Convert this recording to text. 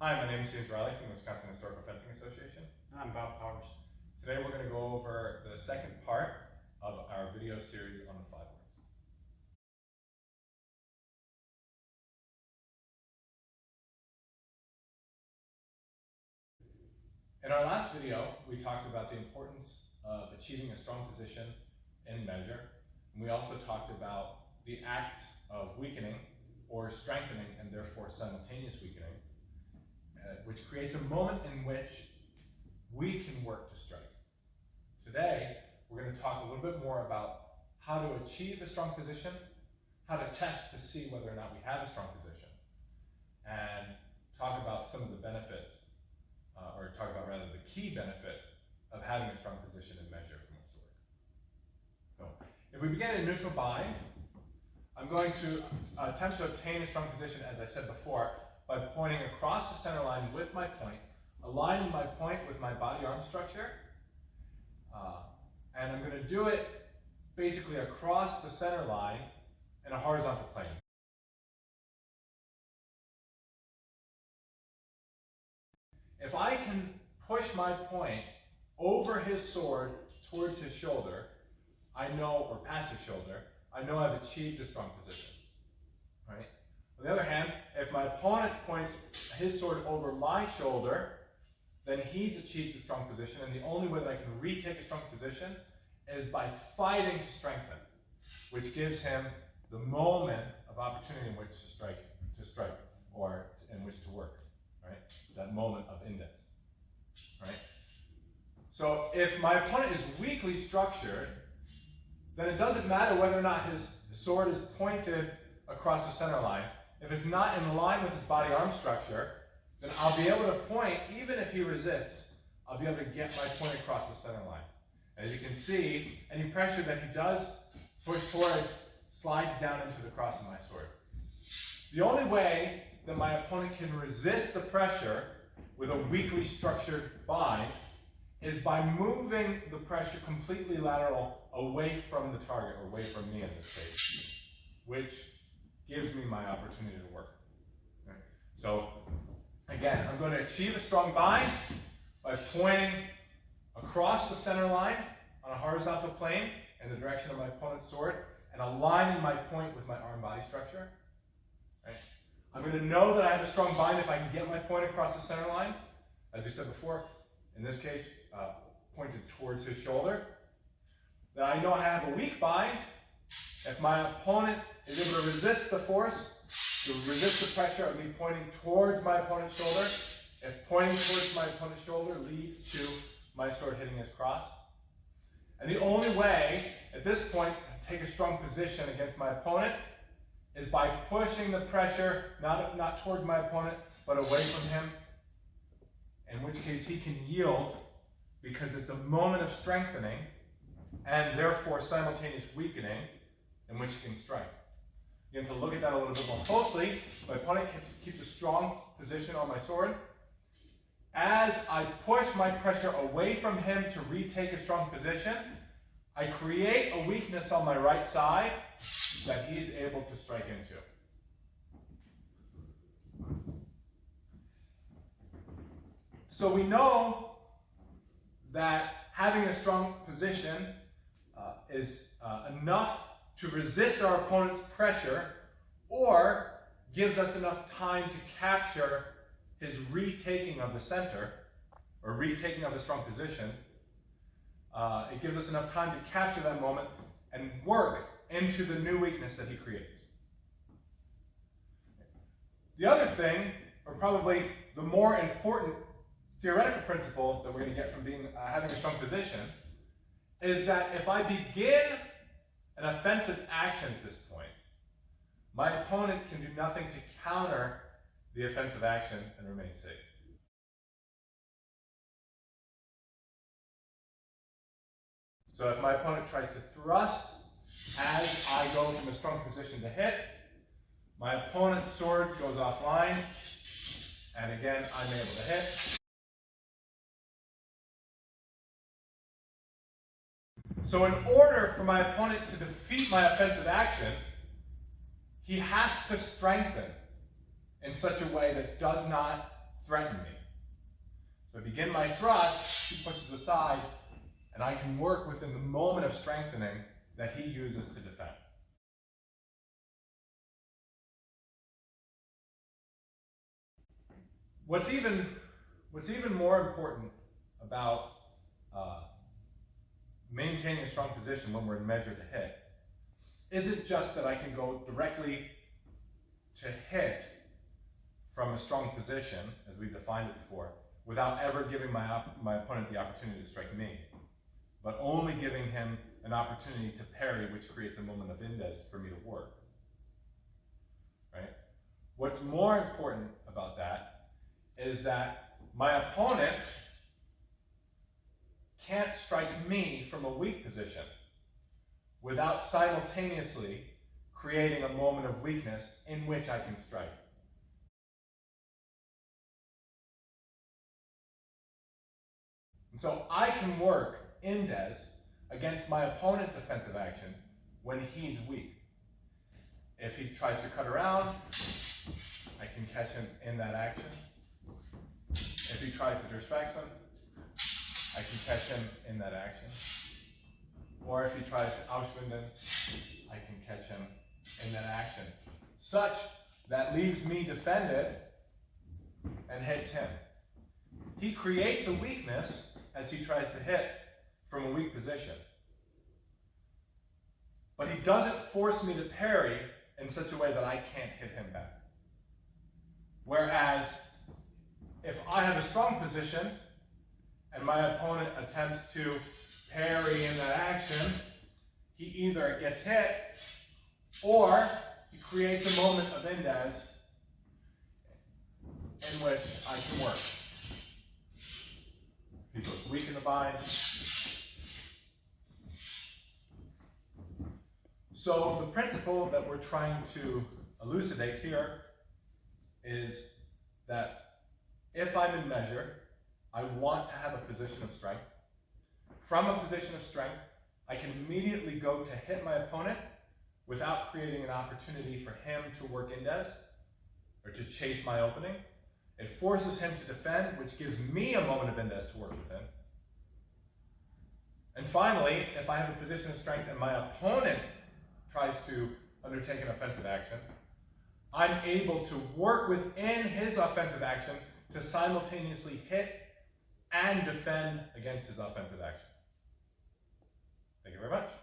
Hi, my name is James Riley from the Wisconsin Historical Fencing Association. And I'm Bob Powers. Today we're going to go over the second part of our video series on the 5 words. In our last video, we talked about the importance of achieving a strong position in measure, and we also talked about the acts of weakening or strengthening and therefore simultaneous weakening, which creates a moment in which we can work to strike. Today, we're going to talk a little bit more about how to achieve a strong position, how to test to see whether or not we have a strong position, and talk about some of the benefits, or talk about rather the key benefits of having a strong position in measure from which to work. So, if we begin in neutral bind, I'm going to attempt to obtain a strong position, as I said before, by pointing across the center line with my point, aligning my point with my body-arm structure, and I'm going to do it basically across the center line in a horizontal plane. If I can push my point over his sword towards his shoulder, I know, or past his shoulder, I know I've achieved a strong position. Right? On the other hand, if my opponent points his sword over my shoulder, then he's achieved a strong position, and the only way that I can retake a strong position is by fighting to strengthen, which gives him the moment of opportunity in which to strike, or in which to work. Right? That moment of Indes. Right? So if my opponent is weakly structured, then it doesn't matter whether or not his sword is pointed across the center line. If it's not in line with his body-arm structure, then I'll be able to point, even if he resists, I'll be able to get my point across the center line. As you can see, any pressure that he does push towards slides down into the cross of my sword. The only way that my opponent can resist the pressure with a weakly structured bind is by moving the pressure completely lateral away from the target, or away from me in this case, which gives me my opportunity to work. Right? So, again, I'm going to achieve a strong bind by pointing across the center line on a horizontal plane in the direction of my opponent's sword, and aligning my point with my arm-body structure. Right? I'm going to know that I have a strong bind if I can get my point across the center line, as we said before, in this case, pointed towards his shoulder. Then I know I have a weak bind if my opponent is able to resist the force, to resist the pressure of me pointing towards my opponent's shoulder. If pointing towards my opponent's shoulder leads to my sword hitting his cross. And the only way, at this point, to take a strong position against my opponent is by pushing the pressure, not towards my opponent, but away from him, in which case he can yield because it's a moment of strengthening and therefore simultaneous weakening in which he can strike. You have to look at that a little bit more closely. My opponent keeps a strong position on my sword. As I push my pressure away from him to retake a strong position, I create a weakness on my right side that he's able to strike into. So we know that having a strong position is enough to resist our opponent's pressure, or gives us enough time to capture his retaking of the center, or retaking of a strong position. It gives us enough time to capture that moment and work into the new weakness that he creates. The other thing, or probably the more important theoretical principle that we're going to get from having a strong position, is that if I begin an offensive action at this point, my opponent can do nothing to counter the offensive action and remain safe. So if my opponent tries to thrust as I go from a strong position to hit, my opponent's sword goes offline, and again, I'm able to hit. So in order for my opponent to defeat my offensive action, he has to strengthen in such a way that does not threaten me. So I begin my thrust, he pushes aside, and I can work within the moment of strengthening that he uses to defend. What's even more important about maintaining a strong position when we're in measure to hit isn't just that I can go directly to hit from a strong position, as we defined it before, without ever giving my opponent the opportunity to strike me, but only giving him an opportunity to parry, which creates a moment of Indes for me to work. Right? What's more important about that is that my opponent can't strike me from a weak position without simultaneously creating a moment of weakness in which I can strike. And so I can work Indes against my opponent's offensive action when he's weak. If he tries to cut around, I can catch him in that action. If he tries to durchwechseln, I can catch him in that action. Or if he tries to auswinden, I can catch him in that action. Such that leaves me defended and hits him. He creates a weakness as he tries to hit from a weak position. But he doesn't force me to parry in such a way that I can't hit him back. Whereas, if I have a strong position and my opponent attempts to parry in that action, he either gets hit or he creates a moment of Indes in which I can work. He goes weak in the bind. So the principle that we're trying to elucidate here is that if I'm in measure, I want to have a position of strength. From a position of strength, I can immediately go to hit my opponent without creating an opportunity for him to work Indes or to chase my opening. It forces him to defend, which gives me a moment of Indes to work within. And finally, if I have a position of strength and my opponent tries to undertake an offensive action, I'm able to work within his offensive action to simultaneously hit and defend against his offensive action. Thank you very much.